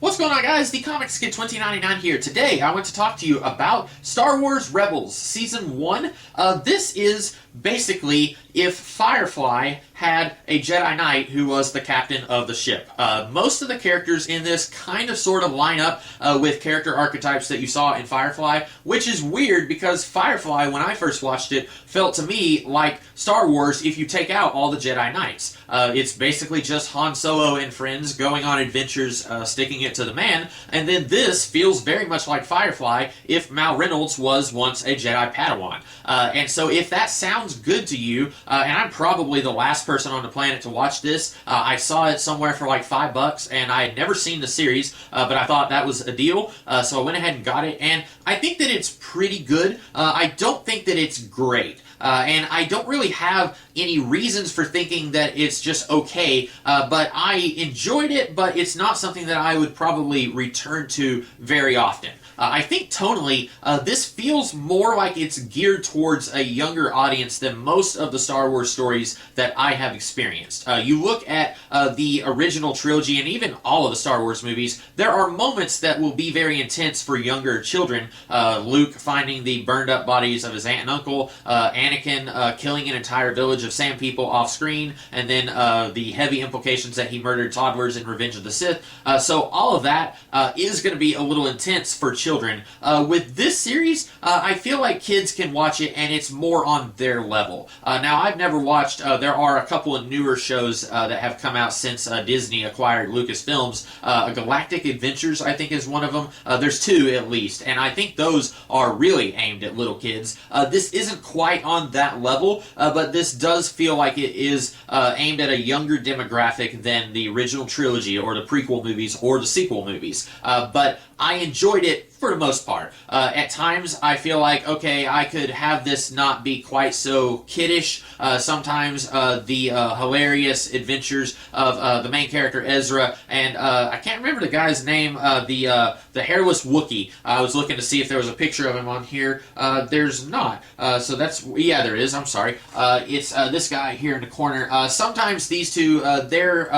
What's going on, guys? The Comics Kid 2099 here. Today, I want to talk to you about Star Wars Rebels Season 1. This is basically if Firefly had a Jedi Knight who was the captain of the ship. Most of the characters in this kind of sort of line up with character archetypes that you saw in Firefly, which is weird because Firefly, when I first watched it, felt to me like Star Wars if you take out all the Jedi Knights. It's basically just Han Solo and friends going on adventures, sticking it to the man, and then this feels very much like Firefly if Mal Reynolds was once a Jedi Padawan. And so if that sounds good to you, and I'm probably the last person on the planet to watch this, I saw it somewhere for like $5, and I had never seen the series, but I thought that was a deal, so I went ahead and got it, and I think that it's pretty good. I don't think that it's great. And I don't really have any reasons for thinking that it's just okay, but I enjoyed it, but it's not something that I would probably return to very often. I think tonally, this feels more like it's geared towards a younger audience than most of the Star Wars stories that I have experienced. You look at the original trilogy and even all of the Star Wars movies, there are moments that will be very intense for younger children. Luke finding the burned up bodies of his aunt and uncle, Anakin killing an entire village of sand people off screen, and then the heavy implications that he murdered toddlers in Revenge of the Sith. So all of that is going to be a little intense for children. With this series, I feel like kids can watch it and it's more on their level. Now, I've never watched, there are a couple of newer shows that have come out since Disney acquired Lucasfilms. Galactic Adventures, I think, is one of them. There's two at least, and I think those are really aimed at little kids. This isn't quite on that level, but this does feel like it is aimed at a younger demographic than the original trilogy or the prequel movies or the sequel movies. But I enjoyed it for the most part. At times, I feel like, okay, I could have this not be quite so kiddish. Sometimes the hilarious adventures of the main character, Ezra, and I can't remember the guy's name, the hairless Wookiee. I was looking to see if there was a picture of him on here. There's not. So that's, yeah, there is, I'm sorry. It's this guy here in the corner. Sometimes these two, their,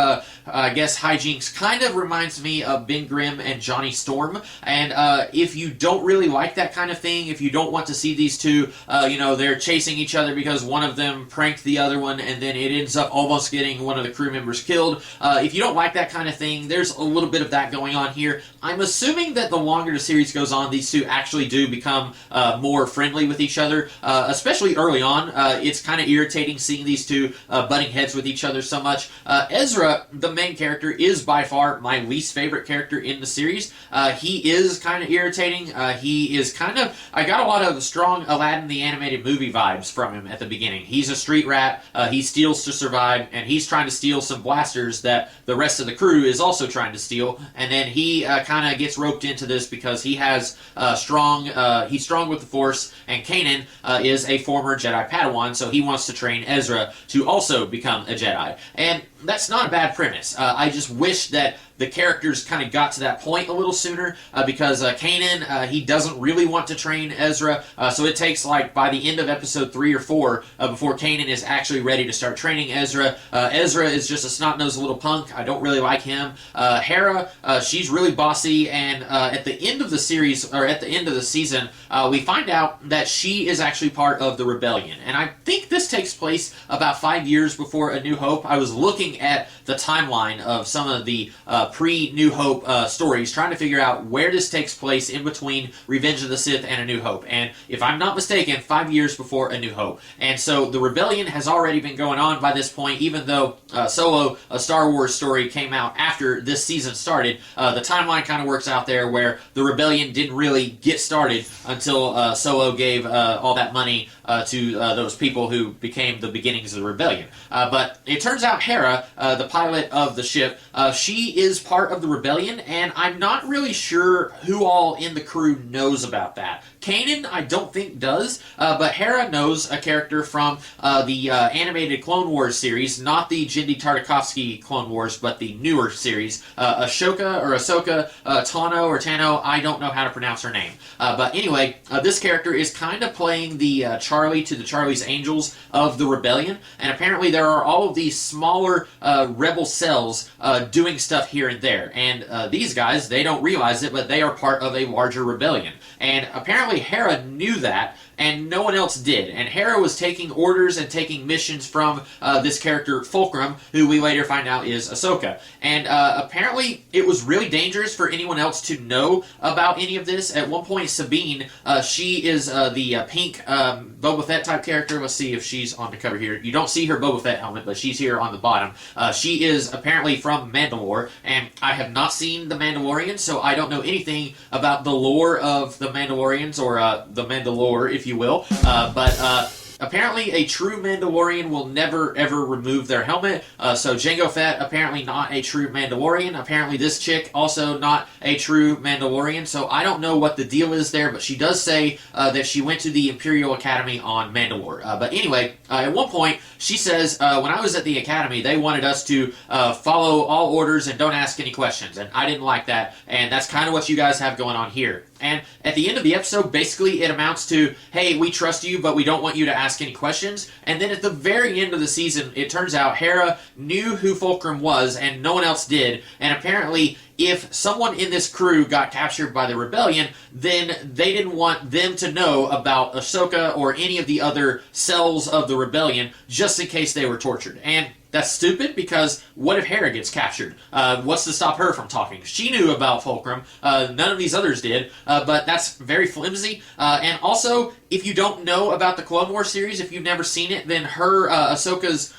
I guess, hijinks kind of reminds me of Ben Grimm and Johnny Storm, and if you don't really like that kind of thing, if you don't want to see these two, they're chasing each other because one of them pranked the other one and then it ends up almost getting one of the crew members killed. If you don't like that kind of thing, there's a little bit of that going on here. I'm assuming that the longer the series goes on, these two actually do become more friendly with each other, especially early on. It's kind of irritating seeing these two butting heads with each other so much. Ezra, the main character, is by far my least favorite character in the series. He is kind of irritating. He is kind of, I got a lot of strong Aladdin the Animated Movie vibes from him at the beginning. He's a street rat, he steals to survive, and he's trying to steal some blasters that the rest of the crew is also trying to steal, and then he kind of gets roped into this because he has he's strong with the Force, and Kanan is a former Jedi Padawan, so he wants to train Ezra to also become a Jedi. And that's not a bad premise. I just wish that the characters kind of got to that point a little sooner, because Kanan, he doesn't really want to train Ezra, so it takes, like, by the end of episode 3 or 4, before Kanan is actually ready to start training Ezra. Ezra is just a snot-nosed little punk. I don't really like him. Hera, she's really bossy, and at the end of the series, or at the end of the season, we find out that she is actually part of the rebellion, and I think this takes place about 5 years before A New Hope. I was looking at the timeline of some of the pre-New Hope stories, trying to figure out where this takes place in between Revenge of the Sith and A New Hope. And if I'm not mistaken, 5 years before A New Hope. And so the rebellion has already been going on by this point, even though Solo, a Star Wars story, came out after this season started. The timeline kind of works out there where the rebellion didn't really get started until Solo gave all that money to those people who became the beginnings of the rebellion. But it turns out Hera, the pilot of the ship, she is part of the rebellion, and I'm not really sure who all in the crew knows about that. Kanan, I don't think, does, but Hera knows a character from the animated Clone Wars series, not the Genndy Tartakovsky Clone Wars, but the newer series. Ahsoka, Tano or Tano, I don't know how to pronounce her name. But anyway, this character is kind of playing the Charlie to the Charlie's Angels of the rebellion, and apparently there are all of these smaller rebel cells doing stuff here and there. And these guys, they don't realize it, but they are part of a larger rebellion. And apparently Hera knew that, and no one else did. And Hera was taking orders and taking missions from this character Fulcrum, who we later find out is Ahsoka. And apparently it was really dangerous for anyone else to know about any of this. At one point, Sabine, she is the pink Boba Fett type character. Let's see if she's on the cover here. You don't see her Boba Fett helmet, but she's here on the bottom. She is apparently from Mandalore, and I have not seen The Mandalorian, so I don't know anything about the lore of the Mandalorians, or the Mandalore, if you will. But apparently a true Mandalorian will never ever remove their helmet. So Jango Fett, apparently not a true Mandalorian. Apparently this chick, also not a true Mandalorian. So I don't know what the deal is there, but she does say that she went to the Imperial Academy on Mandalore. But anyway, at one point she says, when I was at the Academy, they wanted us to follow all orders and don't ask any questions. And I didn't like that. And that's kind of what you guys have going on here. And at the end of the episode, basically it amounts to, hey, we trust you, but we don't want you to ask any questions. And then at the very end of the season, it turns out Hera knew who Fulcrum was, and no one else did. And apparently, if someone in this crew got captured by the rebellion, then they didn't want them to know about Ahsoka or any of the other cells of the rebellion, just in case they were tortured. And that's stupid, because what if Hera gets captured? What's to stop her from talking? She knew about Fulcrum. None of these others did, but that's very flimsy. And also, if you don't know about the Clone Wars series, if you've never seen it, then her, Ahsoka's,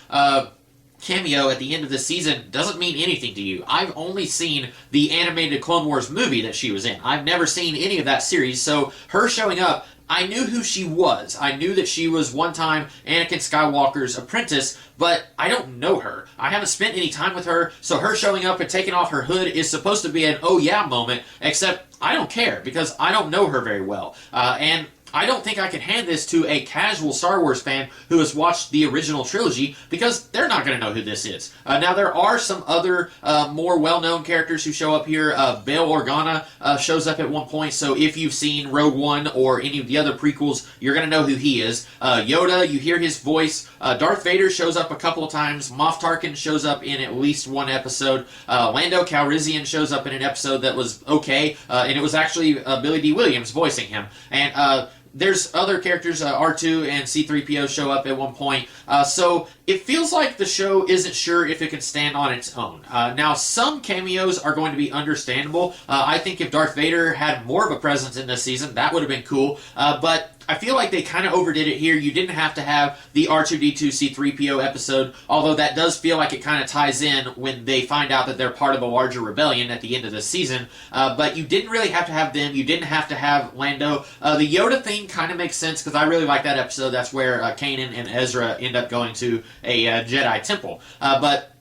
cameo at the end of the season doesn't mean anything to you. I've only seen the animated Clone Wars movie that she was in. I've never seen any of that series, so her showing up, I knew who she was. I knew that she was one time Anakin Skywalker's apprentice, but I don't know her. I haven't spent any time with her, so her showing up and taking off her hood is supposed to be an oh yeah moment, except I don't care, because I don't know her very well. And I don't think I can hand this to a casual Star Wars fan who has watched the original trilogy, because they're not going to know who this is. Now, there are some other more well-known characters who show up here. Bail Organa shows up at one point, so if you've seen Rogue One or any of the other prequels, you're going to know who he is. Yoda, you hear his voice. Darth Vader shows up a couple of times. Moff Tarkin shows up in at least one episode. Lando Calrissian shows up in an episode that was okay, and it was actually Billy D. Williams voicing him. And there's other characters, R2 and C-3PO show up at one point. So it feels like the show isn't sure if it can stand on its own. Now, some cameos are going to be understandable. I think if Darth Vader had more of a presence in this season, that would have been cool. But I feel like they kind of overdid it here. You didn't have to have the R2-D2 C-3PO episode, although that does feel like it kind of ties in when they find out that they're part of a larger rebellion at the end of the season. But you didn't really have to have them. You didn't have to have Lando. The Yoda thing kind of makes sense, because I really like that episode. That's where Kanan and Ezra end up going to a Jedi temple. But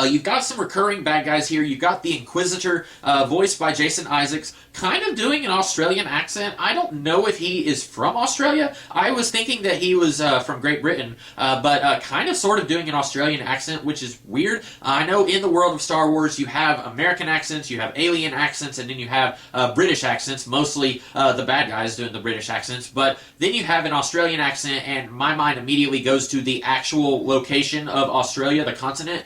you've got some recurring bad guys here. You've got the Inquisitor, voiced by Jason Isaacs, kind of doing an Australian accent. I don't know if he is from Australia. I was thinking that he was from Great Britain, but kind of sort of doing an Australian accent, which is weird. I know in the world of Star Wars, you have American accents, you have alien accents, and then you have British accents, mostly the bad guys doing the British accents, but then you have an Australian accent, and my mind immediately goes to the actual location of Australia, the continent.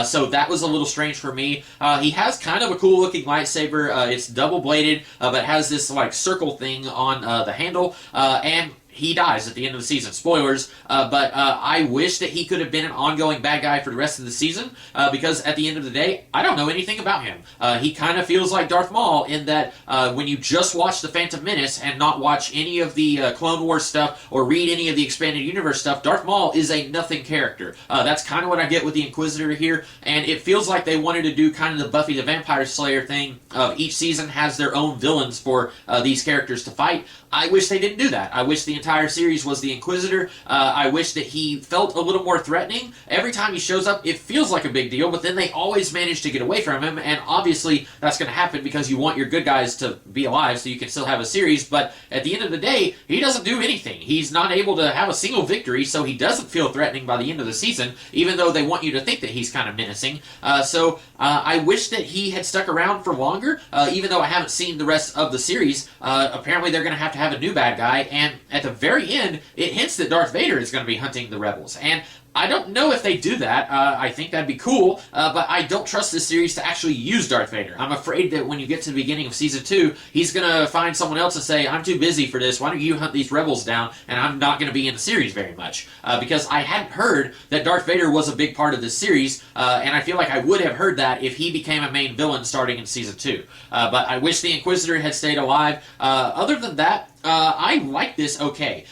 So that was a little strange for me. He has kind of a cool looking lightsaber. It's double bladed, but has this like circle thing on the handle, and he dies at the end of the season. Spoilers, but I wish that he could have been an ongoing bad guy for the rest of the season, because at the end of the day, I don't know anything about him. He kind of feels like Darth Maul in that when you just watch The Phantom Menace and not watch any of the Clone Wars stuff or read any of the Expanded Universe stuff, Darth Maul is a nothing character. That's kind of what I get with the Inquisitor here, and it feels like they wanted to do kind of the Buffy the Vampire Slayer thing of each season has their own villains for these characters to fight. I wish they didn't do that. I wish the entire series was the Inquisitor. I wish that he felt a little more threatening. Every time he shows up, it feels like a big deal, but then they always manage to get away from him, and obviously that's going to happen because you want your good guys to be alive so you can still have a series, but at the end of the day, he doesn't do anything. He's not able to have a single victory, so he doesn't feel threatening by the end of the season, even though they want you to think that he's kind of menacing. So I wish that he had stuck around for longer, even though I haven't seen the rest of the series. Apparently they're going to have a new bad guy, and at the very end, it hints that Darth Vader is going to be hunting the rebels. And I don't know if they do that. I think that'd be cool, but I don't trust this series to actually use Darth Vader. I'm afraid that when you get to the beginning of Season 2, he's going to find someone else and say, I'm too busy for this, why don't you hunt these rebels down, and I'm not going to be in the series very much. Because I hadn't heard that Darth Vader was a big part of this series, and I feel like I would have heard that if he became a main villain starting in Season 2. But I wish the Inquisitor had stayed alive. Other than that, I like this okay.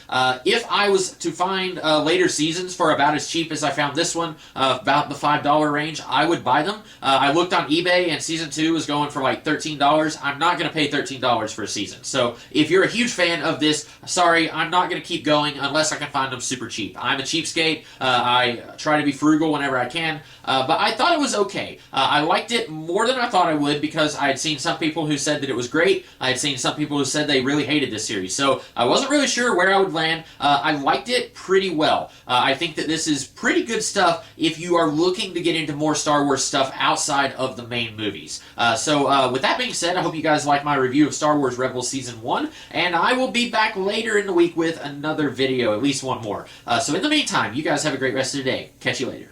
If I was to find later seasons for about as cheap as I found this one, about the $5 range, I would buy them. I looked on eBay and Season 2 is going for like $13. I'm not going to pay $13 for a season. So if you're a huge fan of this, sorry, I'm not going to keep going unless I can find them super cheap. I'm a cheapskate. I try to be frugal whenever I can. But I thought it was okay. I liked it more than I thought I would because I had seen some people who said that it was great. I had seen some people who said they really hated this series. So I wasn't really sure where I would land. I liked it pretty well. I think that this is pretty good stuff if you are looking to get into more Star Wars stuff outside of the main movies. So with that being said, I hope you guys like my review of Star Wars Rebels Season 1, and I will be back later in the week with another video, at least one more. So in the meantime, you guys have a great rest of the day. Catch you later.